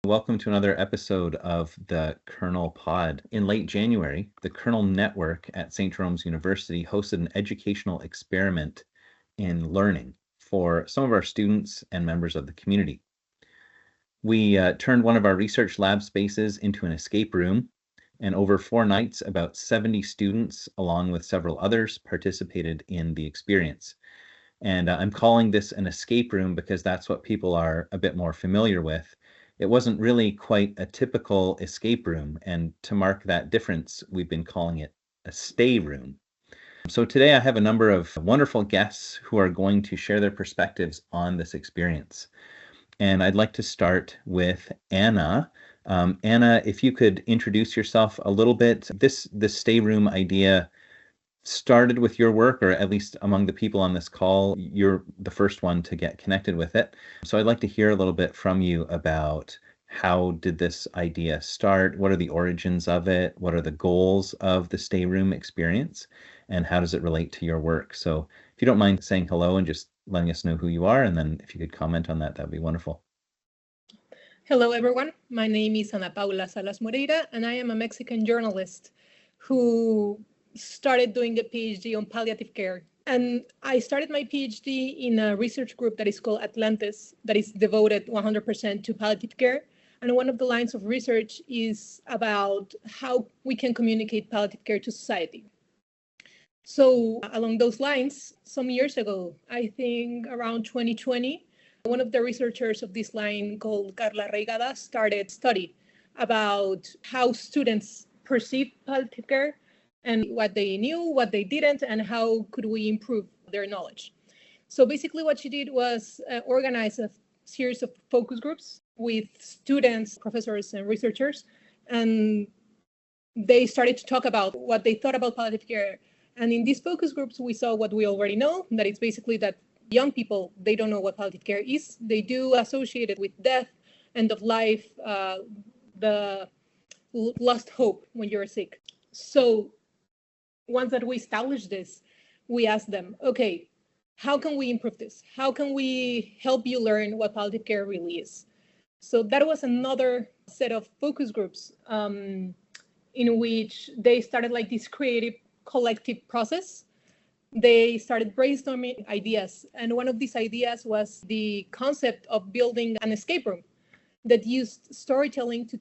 Welcome to another episode of the Kernel Pod. In late January, the Kernel Network at St. Jerome's University hosted an educational experiment in learning for some of our students and members of the community. We turned one of our research lab spaces into an escape room, and over 4 nights, about 70 students, along with several others, participated in the experience. And I'm calling this an escape room because that's what people are a bit more familiar with. It wasn't really quite a typical escape room, and to mark that difference, we've been calling it a stay room. So today I have a number of wonderful guests who are going to share their perspectives on this experience. And I'd like to start with Anna. Anna, if you could introduce yourself a little bit. This stay room idea started with your work, or at least among the people on this call, you're the first one to get connected with it. So I'd like to hear a little bit from you about how did this idea start? What are the origins of it? What are the goals of the stay room experience? And how does it relate to your work? So if you don't mind saying hello and just letting us know who you are, and then if you could comment on that, that'd be wonderful. Hello, everyone. My name is Ana Paula Salas Moreira, and I am a Mexican journalist who started doing a PhD on palliative care. And I started my PhD in a research group that is called Atlantis, that is devoted 100% to palliative care. And one of the lines of research is about how we can communicate palliative care to society. So along those lines, some years ago, I think around 2020, one of the researchers of this line called Carla Reigada started a study about how students perceive palliative care and what they knew, what they didn't, and how could we improve their knowledge. So basically what she did was organize a series of focus groups with students, professors, and researchers, and they started to talk about what they thought about palliative care. And in these focus groups, we saw what we already know, that it's basically that young people, they don't know what palliative care is. They do associate it with death, end of life, the lost hope when you're sick. So once that we established this, we asked them, okay, how can we improve this? How can we help you learn what palliative care really is? So that was another set of focus groups in which they started like this creative collective process. They started brainstorming ideas. And one of these ideas was the concept of building an escape room that used storytelling to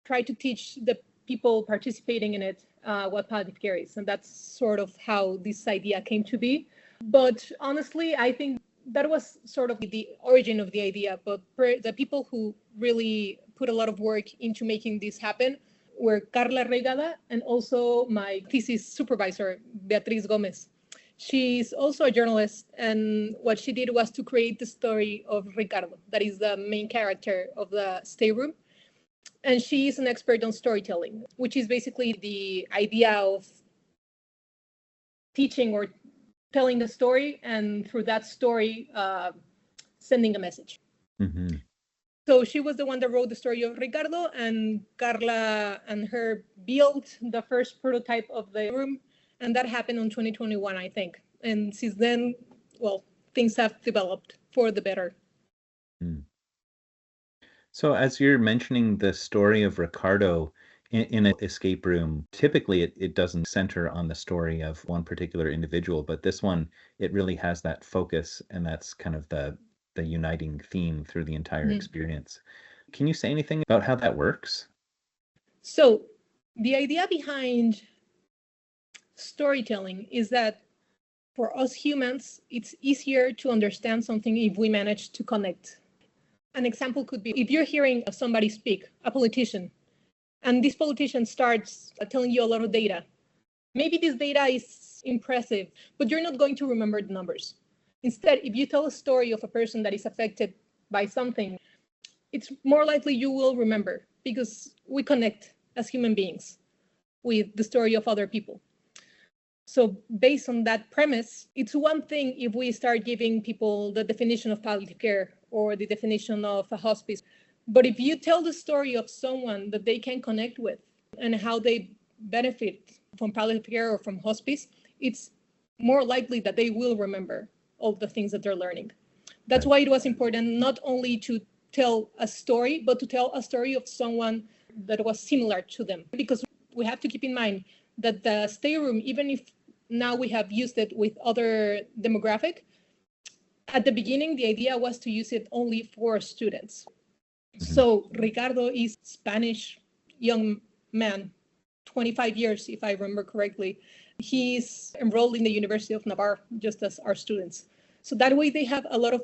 try to teach the people participating in it what palliative care is. And that's sort of how this idea came to be. But honestly, I think that was sort of the origin of the idea. But the people who really put a lot of work into making this happen were Carla Reigada and also my thesis supervisor, Beatriz Gomez. She's also a journalist, and what she did was to create the story of Ricardo, that is the main character of the stay room. And she is an expert on storytelling, which is basically the idea of teaching or telling a story, and through that story, sending a message. Mm-hmm. So she was the one that wrote the story of Ricardo, and Carla and her built the first prototype of the room, and that happened in 2021, I think. And since then, well, things have developed for the better. Mm. So as you're mentioning the story of Ricardo in an escape room, typically it doesn't center on the story of one particular individual, but this one, it really has that focus, and that's kind of the uniting theme through the entire experience. Can you say anything about how that works? So the idea behind storytelling is that for us humans, it's easier to understand something if we manage to connect. An example could be if you're hearing somebody speak, a politician, and this politician starts telling you a lot of data. Maybe this data is impressive, but you're not going to remember the numbers. Instead, if you tell a story of a person that is affected by something, it's more likely you will remember, because we connect as human beings with the story of other people. So based on that premise, it's one thing if we start giving people the definition of palliative care or the definition of a hospice. But if you tell the story of someone that they can connect with and how they benefit from palliative care or from hospice, it's more likely that they will remember all the things that they're learning. That's why it was important not only to tell a story, but to tell a story of someone that was similar to them. Because we have to keep in mind that the stay room, even if now we have used it with other demographic, at the beginning, the idea was to use it only for students. So Ricardo is Spanish young man, 25 years, if I remember correctly. He's enrolled in the University of Navarra, just as our students. So that way they have a lot of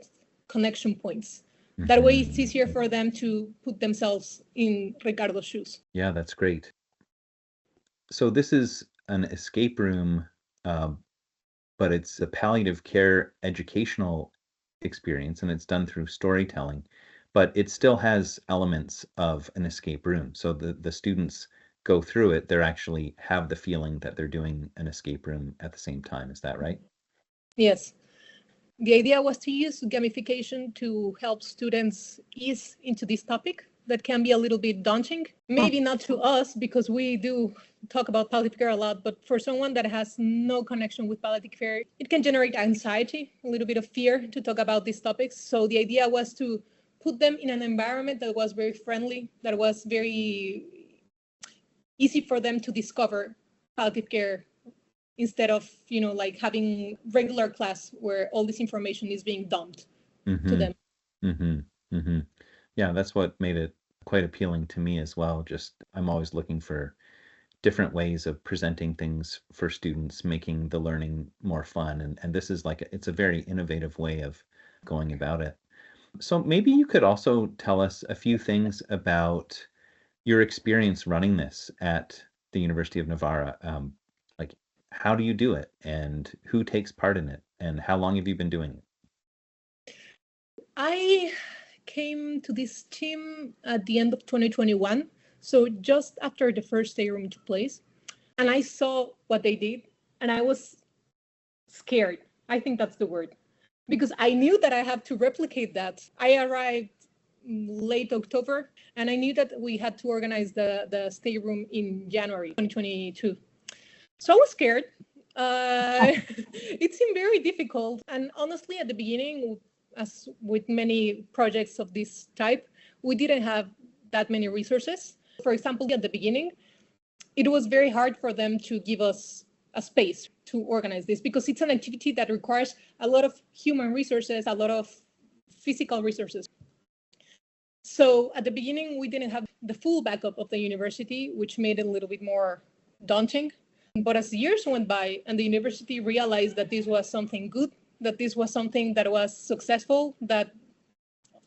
connection points. That way it's easier for them to put themselves in Ricardo's shoes. Yeah, that's great. So this is an escape room, but it's a palliative care educational experience, and it's done through storytelling, but it still has elements of an escape room. So the students go through it, they actually have the feeling that they're doing an escape room at the same time. Is that right? Yes. The idea was to use gamification to help students ease into this topic that can be a little bit daunting. Maybe not to us, because we do talk about palliative care a lot, but for someone that has no connection with palliative care, it can generate anxiety, a little bit of fear to talk about these topics. So the idea was to put them in an environment that was very friendly, that was very easy for them to discover palliative care, instead of, like having regular class where all this information is being dumped to them. Yeah, that's what made it quite appealing to me as well. Just I'm always looking for different ways of presenting things for students, making the learning more fun. And this is it's a very innovative way of going about it. So maybe you could also tell us a few things about your experience running this at the University of Navarra. Like, how do you do it, and who takes part in it, and how long have you been doing it? I came to this team at the end of 2021, so just after the first day room took place, and I saw what they did, and I was scared. I think that's the word, because I knew that I had to replicate that. I arrived late October, and I knew that we had to organize the stay room in January 2022. So I was scared. It seemed very difficult. And honestly, at the beginning, as with many projects of this type, we didn't have that many resources. For example, at the beginning, it was very hard for them to give us a space to organize this, because it's an activity that requires a lot of human resources, a lot of physical resources. So at the beginning, we didn't have the full backup of the university, which made it a little bit more daunting. But as years went by and the university realized that this was something good, that this was something that was successful, that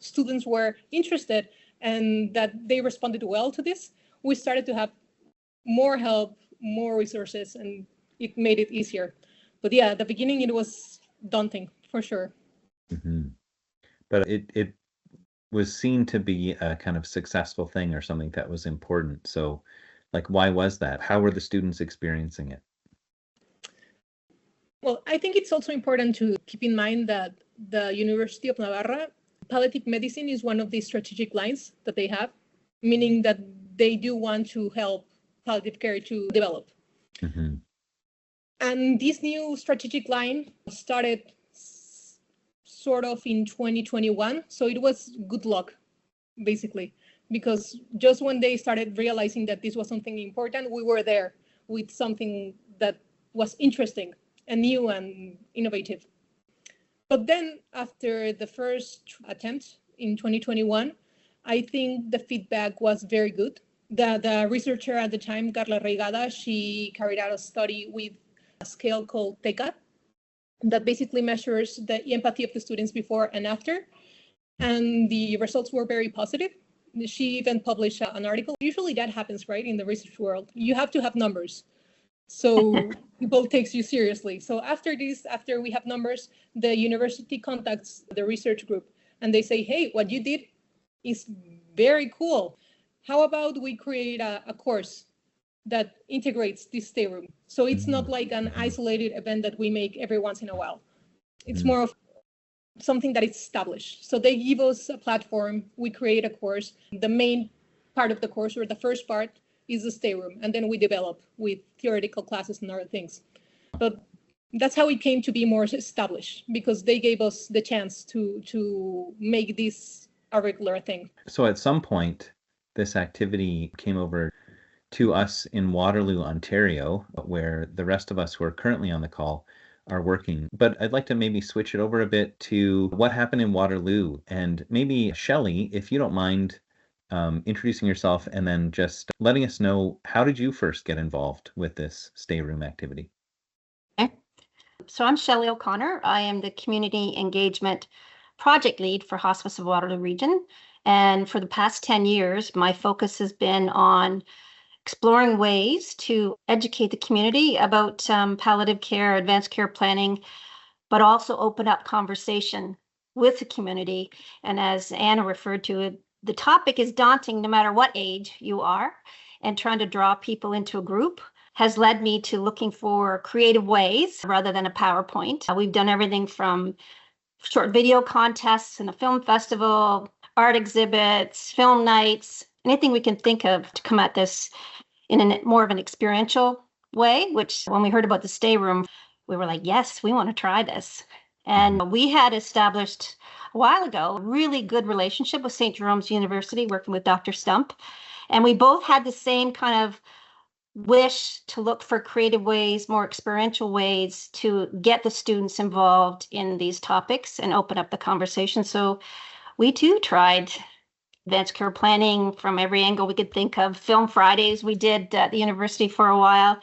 students were interested, and that they responded well to this, we started to have more help, more resources, and it made it easier. But yeah, at the beginning, it was daunting, for sure. But it was seen to be a kind of successful thing, or something that was important. So, why was that? How were the students experiencing it? Well, I think it's also important to keep in mind that the University of Navarra, palliative medicine is one of the strategic lines that they have, meaning that they do want to help palliative care to develop. And this new strategic line started sort of in 2021. So it was good luck, basically, because just when they started realizing that this was something important, we were there with something that was interesting and new and innovative. But then after the first attempt in 2021, I think the feedback was very good. The researcher at the time, Carla Reigada, she carried out a study with a scale called TECA that basically measures the empathy of the students before and after. And the results were very positive. She even published an article. Usually that happens, right, in the research world. You have to have numbers, so people takes you seriously. So after this, after we have numbers, the university contacts the research group and they say, hey, what you did is very cool. How about we create a course that integrates this stay room? So it's not like an isolated event that we make every once in a while. It's more of something that is established. So they give us a platform, we create a course. The main part of the course, or the first part, is the stay room, and then we develop with theoretical classes and other things. But that's how it came to be more established, because they gave us the chance to make this a regular thing. So at some point, this activity came over to us in Waterloo, Ontario, where the rest of us who are currently on the call are working. But I'd like to maybe switch it over a bit to what happened in Waterloo. And maybe, Shelley, if you don't mind introducing yourself and then just letting us know, how did you first get involved with this stay room activity? Okay. So I'm Shelley O'Connor. I am the Community Engagement Project Lead for Hospice of Waterloo Region. And for the past 10 years, my focus has been on exploring ways to educate the community about palliative care, advanced care planning, but also open up conversation with the community. And as Anna referred to it, the topic is daunting no matter what age you are, and trying to draw people into a group has led me to looking for creative ways rather than a PowerPoint. We've done everything from short video contests and a film festival, art exhibits, film nights, anything we can think of to come at this in more of an experiential way, which when we heard about the stay room, we were like, yes, we want to try this. And we had established a while ago a really good relationship with St. Jerome's University, working with Dr. Stump. And we both had the same kind of wish to look for creative ways, more experiential ways to get the students involved in these topics and open up the conversation. So we too tried advanced care planning from every angle we could think of. Film Fridays we did at the university for a while.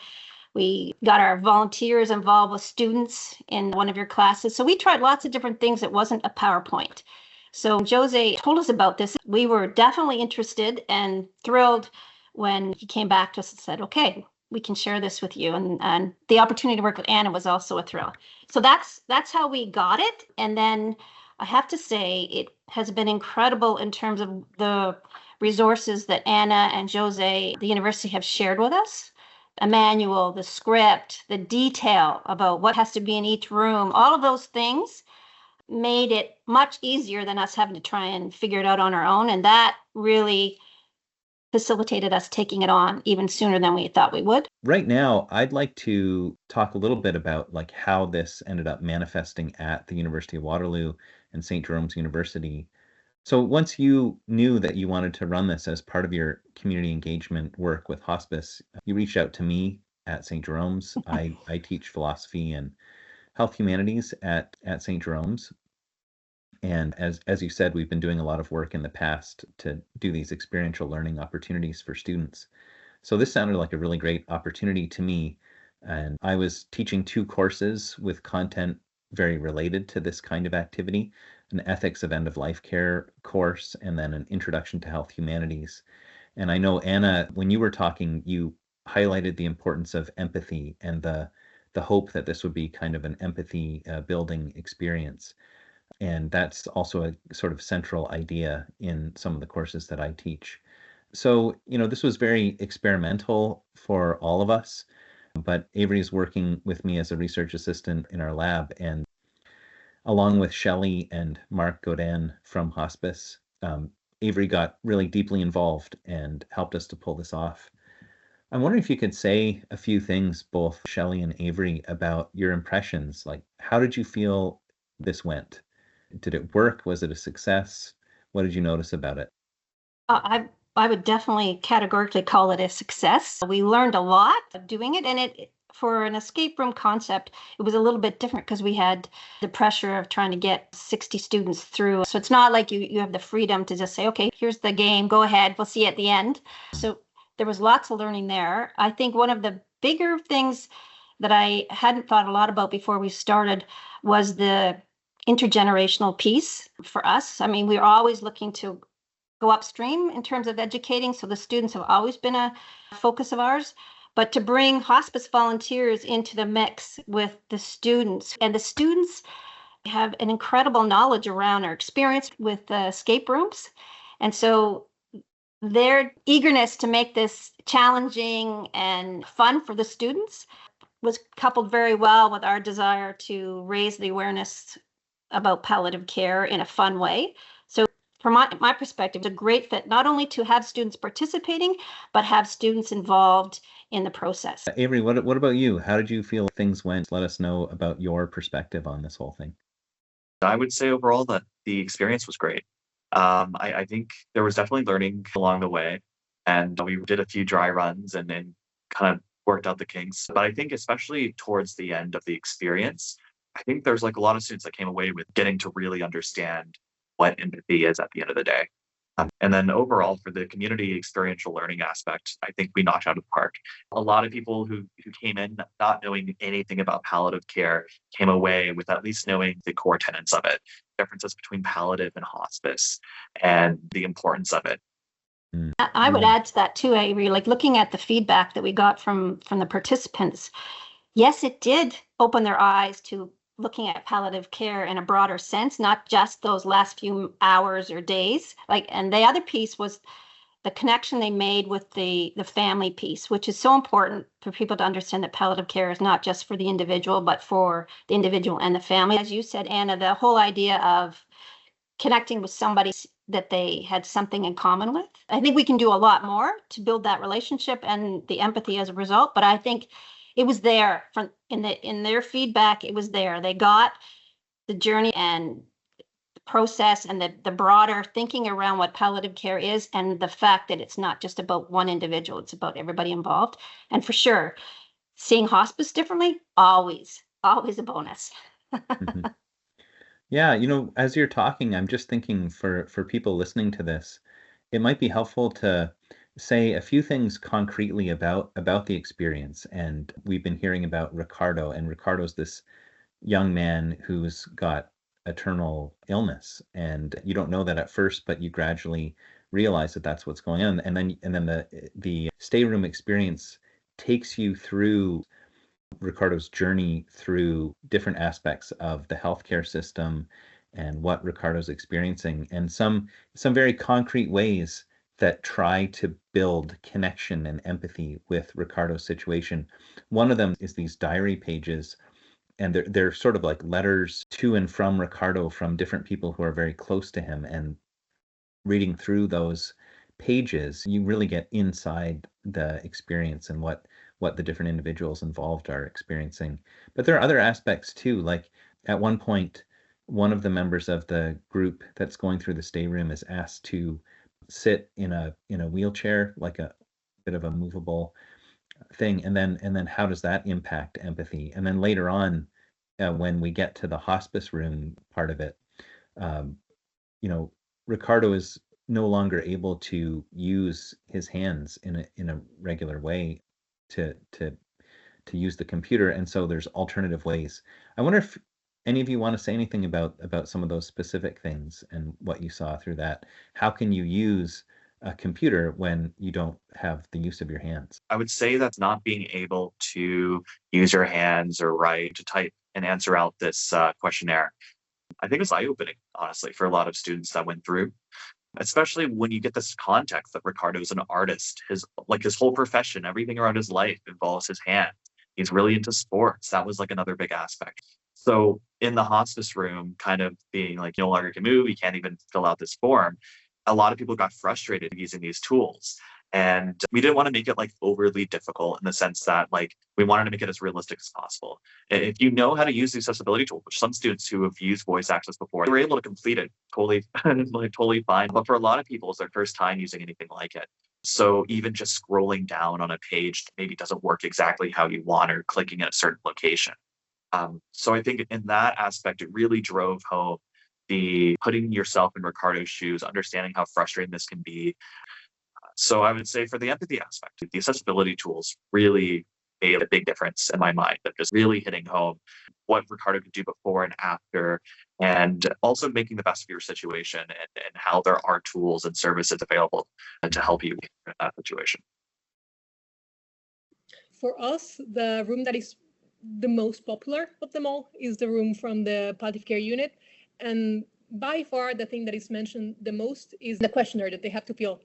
We got our volunteers involved with students in one of your classes. So we tried lots of different things. It wasn't a PowerPoint. So Jose told us about this. We were definitely interested and thrilled when he came back to us and said, okay, we can share this with you. And the opportunity to work with Anna was also a thrill. So that's how we got it. And then I have to say, it has been incredible in terms of the resources that Anna and Jose, the university, have shared with us. A manual, the script, the detail about what has to be in each room, all of those things made it much easier than us having to try and figure it out on our own. And that really facilitated us taking it on even sooner than we thought we would. Right now, I'd like to talk a little bit about like how this ended up manifesting at the University of Waterloo and St. Jerome's University. So once you knew that you wanted to run this as part of your community engagement work with hospice, you reached out to me at St. Jerome's. I teach philosophy and health humanities at St. Jerome's. And as you said, we've been doing a lot of work in the past to do these experiential learning opportunities for students. So this sounded like a really great opportunity to me. And I was teaching 2 courses with content very related to this kind of activity, an ethics of end-of-life care course, and then an introduction to health humanities. And I know, Anna, when you were talking, you highlighted the importance of empathy and the hope that this would be kind of an empathy building experience. And that's also a sort of central idea in some of the courses that I teach. So, this was very experimental for all of us, but Avery is working with me as a research assistant in our lab, and along with Shelley and Mark Godin from Hospice, Avery got really deeply involved and helped us to pull this off. I'm wondering if you could say a few things, both Shelley and Avery, about your impressions. Like, how did you feel this went? Did it work? Was it a success? What did you notice about it? I would definitely categorically call it a success. We learned a lot doing it, and it for an escape room concept, it was a little bit different because we had the pressure of trying to get 60 students through. So it's not like you have the freedom to just say, okay, here's the game, go ahead, we'll see you at the end. So there was lots of learning there. I think one of the bigger things that I hadn't thought a lot about before we started was the intergenerational piece for us. I mean, we're always looking to go upstream in terms of educating. So the students have always been a focus of ours. But to bring hospice volunteers into the mix with the students, and the students have an incredible knowledge around our experience with escape rooms. And so their eagerness to make this challenging and fun for the students was coupled very well with our desire to raise the awareness about palliative care in a fun way. So from my perspective, it's a great fit, not only to have students participating, but have students involved in the process. Avery, what about you? How did you feel things went? Let us know about your perspective on this whole thing. I would say overall that the experience was great. I think there was definitely learning along the way, and we did a few dry runs and then kind of worked out the kinks. But I think especially towards the end of the experience, I think there's like a lot of students that came away with getting to really understand what empathy is at the end of the day. And then overall, for the community experiential learning aspect, I think we knocked out of the park. A lot of people who came in not knowing anything about palliative care came away with at least knowing the core tenets of it, differences between palliative and hospice, and the importance of it. I would add to that too, Avery, like looking at the feedback that we got from the participants. Yes, it did open their eyes to looking at palliative care in a broader sense, not just those last few hours or days. And the other piece was the connection they made with the family piece, which is so important for people to understand that palliative care is not just for the individual, but for the individual and the family. As you said, Anna, the whole idea of connecting with somebody that they had something in common with. I think we can do a lot more to build that relationship and the empathy as a result, but I think it was there from in their feedback. It was there. They got the journey and the process and the broader thinking around what palliative care is, and the fact that it's not just about one individual, it's about everybody involved. And for sure, seeing hospice differently, always a bonus. Mhm. Yeah, as you're talking, I'm just thinking for people listening to this, it might be helpful to say a few things concretely about the experience. And we've been hearing about Ricardo, and Ricardo's this young man who's got a terminal illness, and you don't know that at first, but you gradually realize that that's what's going on. And then the stay room experience takes you through Ricardo's journey through different aspects of the healthcare system and what Ricardo's experiencing, and some very concrete ways that try to build connection and empathy with Ricardo's situation. One of them is these diary pages, and they're sort of like letters to and from Ricardo from different people who are very close to him. And reading through those pages, you really get inside the experience and what the different individuals involved are experiencing. But there are other aspects too. Like at one point, one of the members of the group that's going through the stay room is asked to sit in a wheelchair, like a bit of a movable thing, and then how does that impact empathy? And then later on, when we get to the hospice room part of it, um, Ricardo is no longer able to use his hands in a regular way to use the computer, and so there's alternative ways. I wonder if any of you want to say anything about some of those specific things and what you saw through that. How can you use a computer when you don't have the use of your hands? I would say that not being able to use your hands or write, to type and answer out this questionnaire, I think it's eye-opening, honestly, for a lot of students that went through, especially when you get this context that Ricardo's an artist. His whole profession, everything around his life involves his hand. He's really into sports. That was like another big aspect. So in the hospice room, kind of being like, no longer can move, you can't even fill out this form. A lot of people got frustrated using these tools. And we didn't want to make it like overly difficult in the sense that like we wanted to make it as realistic as possible. If you know how to use the accessibility tool, which some students who have used voice access before, they were able to complete it totally, like, totally fine. But for a lot of people, it's their first time using anything like it. So even just scrolling down on a page maybe doesn't work exactly how you want, or clicking at a certain location. So I think in that aspect, it really drove home the putting yourself in Ricardo's shoes, understanding how frustrating this can be. So I would say for the empathy aspect, the accessibility tools really made a big difference in my mind, of just really hitting home what Ricardo could do before and after, and also making the best of your situation, and how there are tools and services available to help you in that situation. For us, the room that is the most popular of them all is the room from the palliative care unit. And by far, the thing that is mentioned the most is the questionnaire that they have to fill.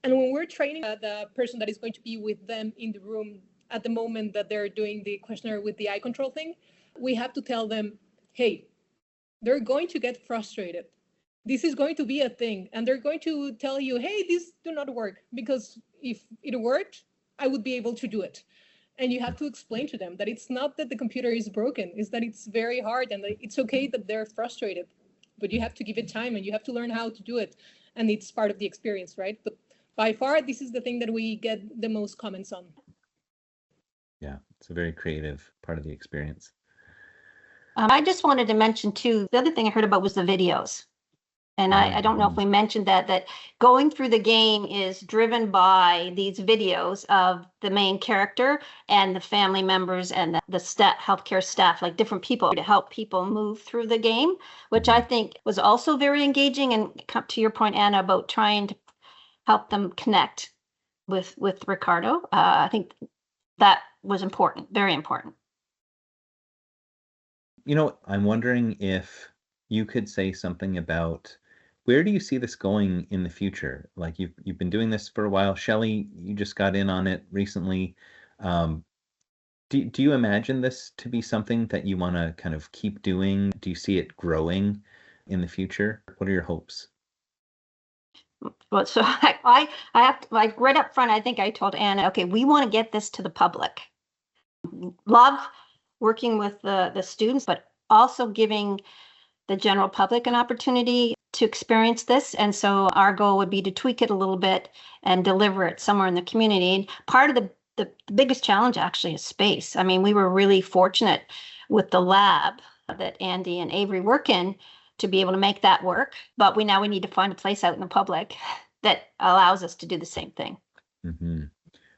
And when we're training the person that is going to be with them in the room at the moment that they're doing the questionnaire with the eye control thing, we have to tell them, hey, they're going to get frustrated. This is going to be a thing. And they're going to tell you, hey, this do not work, because if it worked, I would be able to do it. And you have to explain to them that it's not that the computer is broken, it's that it's very hard, and it's okay that they're frustrated. but you have to give it time and you have to learn how to do it. And it's part of the experience, right? But by far, this is the thing that we get the most comments on. Yeah, it's a very creative part of the experience. I just wanted to mention too, the other thing I heard about was the videos. And I don't know if we mentioned that going through the game is driven by these videos of the main character and the family members and the healthcare staff, like different people, to help people move through the game, which I think was also very engaging. And come to your point, Anna, about trying to help them connect with Ricardo. I think that was important, very important. You know, I'm wondering if you could say something about where do you see this going in the future? Like you've been doing this for a while. Shelley, you just got in on it recently. Do you imagine this to be something that you want to kind of keep doing? Do you see it growing in the future? What are your hopes? Well, so I have to, like, right up front, I think I told Anna, okay, we want to get this to the public. Love working with the students, but also giving the general public an opportunity to experience this. And so our goal would be to tweak it a little bit and deliver it somewhere in the community. And part of the biggest challenge actually is space. I mean, we were really fortunate with the lab that Andy and Avery work in to be able to make that work. But we need to find a place out in the public that allows us to do the same thing. Mm-hmm.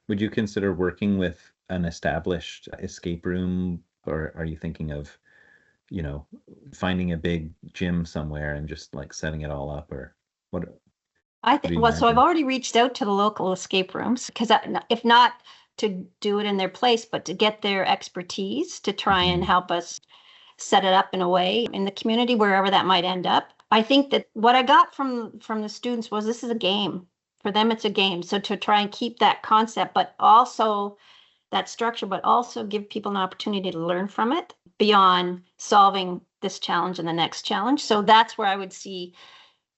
Would you consider working with an established escape room, or are you thinking of, you know, finding a big gym somewhere and just like setting it all up, or what? I think, well, so I've already reached out to the local escape rooms, because if not to do it in their place, but to get their expertise to try and help us set it up in a way in the community, wherever that might end up. I think that what I got from the students was this is a game. For them, it's a game. So to try and keep that concept, but also that structure, but also give people an opportunity to learn from it beyond solving this challenge and the next challenge. So that's where I would see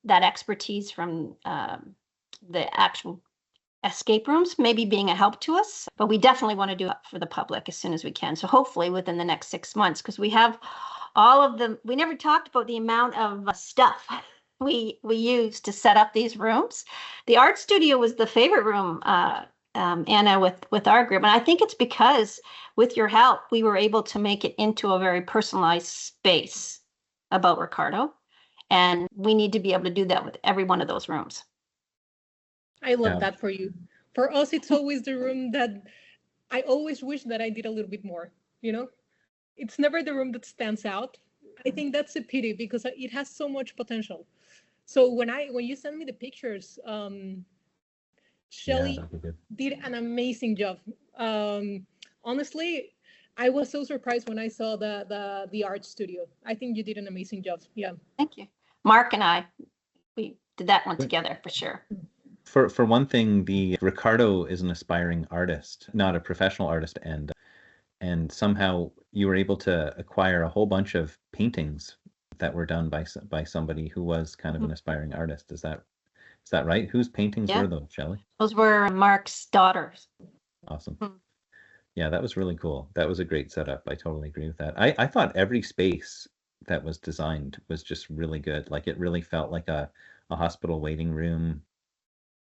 that expertise from the actual escape rooms maybe being a help to us, but we definitely want to do it for the public as soon as we can. So hopefully within the next 6 months, because we have all of them. We never talked about the amount of stuff we use to set up these rooms. The art studio was the favorite room, Anna, with our group. And I think it's because with your help, we were able to make it into a very personalized space about Ricardo. And we need to be able to do that with every one of those rooms. I love that for you. For us, it's always the room that I always wish that I did a little bit more, you know? It's never the room that stands out. I think that's a pity because it has so much potential. So when you send me the pictures, Shelley did an amazing job. Honestly, I was so surprised when I saw the art studio. I think you did an amazing job. Yeah. Thank you. Mark and I, we did that one together for sure. For one thing, the Ricardo is an aspiring artist, not a professional artist, and somehow you were able to acquire a whole bunch of paintings that were done by somebody who was kind of an aspiring artist. Is that right? Whose paintings were those, Shelley? Those were Mark's daughters. Awesome. Yeah, that was really cool. That was a great setup. I totally agree with that. I thought every space that was designed was just really good. Like it really felt like a hospital waiting room,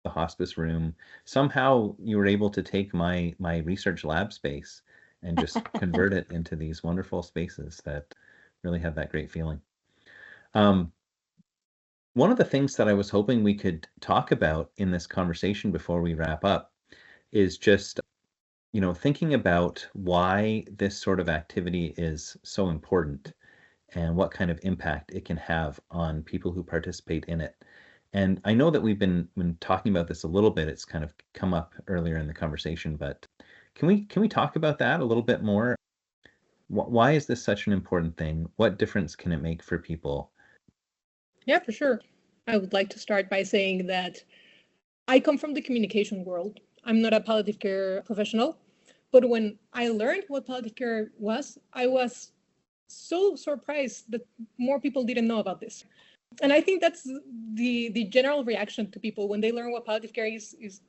the hospice room. Somehow you were able to take my research lab space and just convert it into these wonderful spaces that really have that great feeling. One of the things that I was hoping we could talk about in this conversation before we wrap up is just, you know, thinking about why this sort of activity is so important and what kind of impact it can have on people who participate in it. And I know that we've been talking about this a little bit. It's kind of come up earlier in the conversation, but can we talk about that a little bit more? Why is this such an important thing? What difference can it make for people? Yeah, for sure. I would like to start by saying that I come from the communication world. I'm not a palliative care professional, but when I learned what palliative care was, I was so surprised that more people didn't know about this. And I think that's the general reaction to people when they learn what palliative care is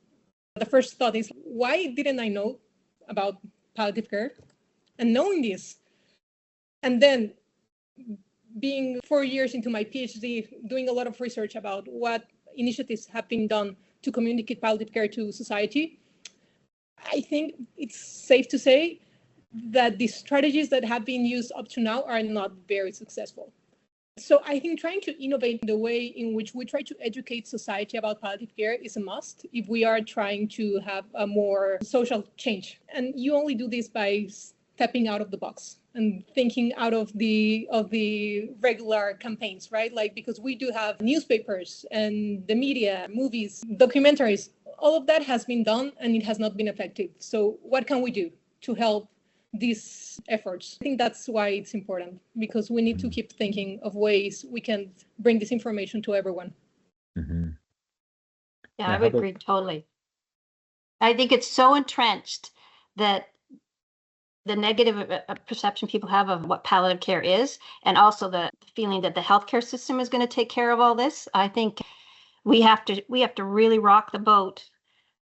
the first thought is, why didn't I know about palliative care? And knowing this, and then being 4 years into my PhD, doing a lot of research about what initiatives have been done to communicate palliative care to society, I think it's safe to say that the strategies that have been used up to now are not very successful. So I think trying to innovate the way in which we try to educate society about palliative care is a must if we are trying to have a more social change. And you only do this by stepping out of the box and thinking out of the regular campaigns, right? Like, because we do have newspapers and the media, movies, documentaries, all of that has been done and it has not been effective. So what can we do to help these efforts? I think that's why it's important, because we need to keep thinking of ways we can bring this information to everyone. Mm-hmm. Yeah, I would agree totally. I think it's so entrenched that the negative perception people have of what palliative care is, and also the feeling that the healthcare system is going to take care of all this. I think we have to really rock the boat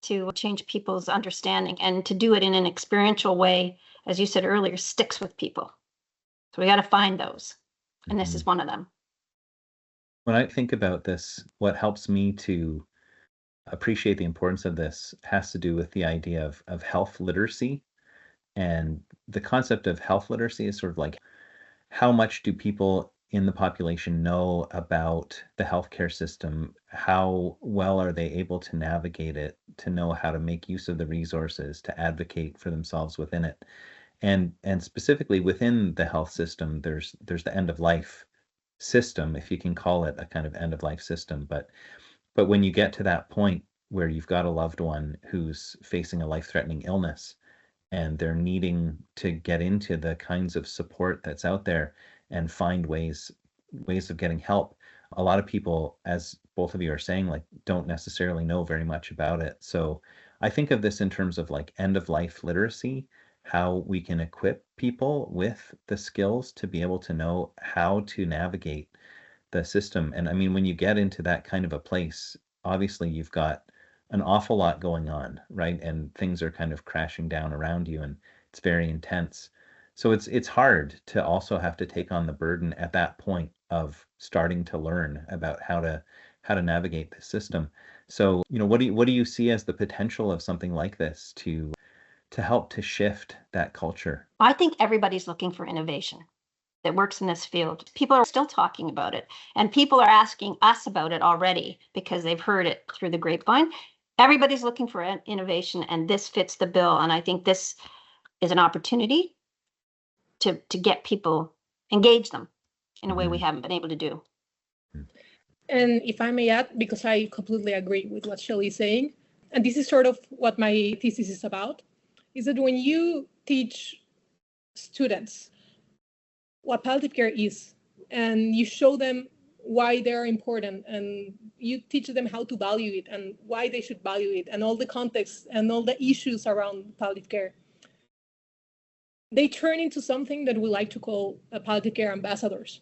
to change people's understanding, and to do it in an experiential way, as you said earlier, sticks with people. So we got to find those, and this is one of them. When I think about this, what helps me to appreciate the importance of this has to do with the idea of health literacy. And the concept of health literacy is sort of like, how much do people in the population know about the healthcare system? How well are they able to navigate it, to know how to make use of the resources, to advocate for themselves within it? And specifically within the health system, there's the end of life system, if you can call it a kind of end of life system. But when you get to that point where you've got a loved one who's facing a life-threatening illness, and they're needing to get into the kinds of support that's out there and find ways of getting help, a lot of people, as both of you are saying, like, don't necessarily know very much about it. So I think of this in terms of like end of life literacy, how we can equip people with the skills to be able to know how to navigate the system. And I mean, when you get into that kind of a place, obviously you've got an awful lot going on, right? And things are kind of crashing down around you, and it's very intense. So it's hard to also have to take on the burden at that point of starting to learn about how to navigate the system. So, what do you see as the potential of something like this to help to shift that culture? I think everybody's looking for innovation that works in this field. People are still talking about it, and people are asking us about it already because they've heard it through the grapevine. Everybody's looking for innovation, and this fits the bill. And I think this is an opportunity to get people, engage them in a way we haven't been able to do. And if I may add, because I completely agree with what Shelley is saying, and this is sort of what my thesis is about, is that when you teach students what palliative care is, and you show them why they're important, and you teach them how to value it and why they should value it, and all the context and all the issues around palliative care, they turn into something that we like to call palliative care ambassadors,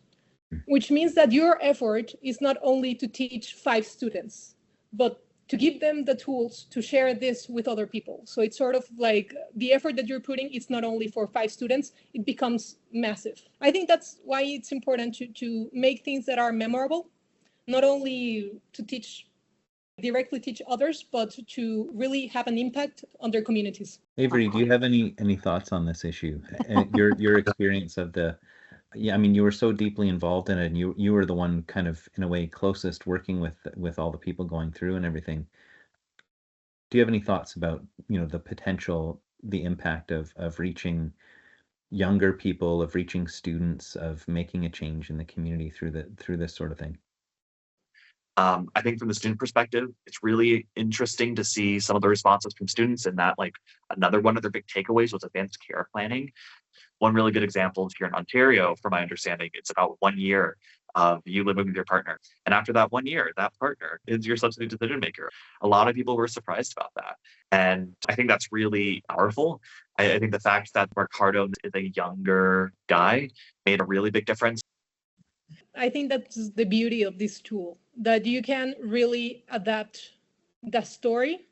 which means that your effort is not only to teach 5 students, but to give them the tools to share this with other people. So it's sort of like the effort that you're putting is not only for 5 students, it becomes massive. I think that's why it's important to make things that are memorable, not only to directly teach others, but to really have an impact on their communities. Avery, do you have any thoughts on this issue? Your experience of I mean, you were so deeply involved in it, and you were the one kind of, in a way, closest working with all the people going through and everything. Do you have any thoughts about, the potential, the impact of reaching younger people, of reaching students, of making a change in the community through this sort of thing? I think from the student perspective, it's really interesting to see some of the responses from students, and that, like, another one of their big takeaways was advanced care planning. One really good example is here in Ontario, from my understanding, it's about 1 year of you living with your partner. And after that 1 year, that partner is your substitute decision maker. A lot of people were surprised about that. And I think that's really powerful. I think the fact that Ricardo is a younger guy made a really big difference. I think that's the beauty of this tool, that you can really adapt the story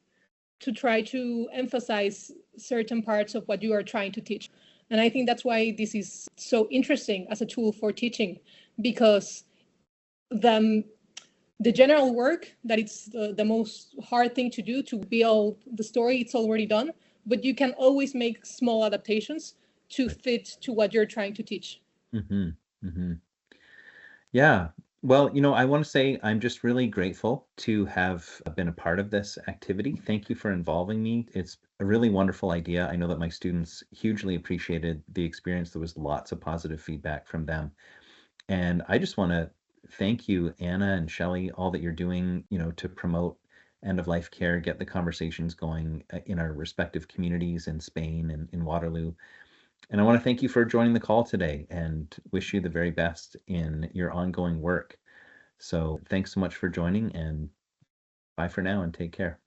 to try to emphasize certain parts of what you are trying to teach. And I think that's why this is so interesting as a tool for teaching, because the general work that it's the most hard thing to do, to build the story, it's already done, but you can always make small adaptations to fit to what you're trying to teach. Mm-hmm. Mm-hmm. Yeah. Well, I want to say I'm just really grateful to have been a part of this activity. Thank you for involving me. It's a really wonderful idea. I know that my students hugely appreciated the experience. There was lots of positive feedback from them. And I just want to thank you, Anna and Shelley, all that you're doing, to promote end of life care, get the conversations going in our respective communities in Spain and in Waterloo. And I want to thank you for joining the call today and wish you the very best in your ongoing work. So thanks so much for joining, and bye for now and take care.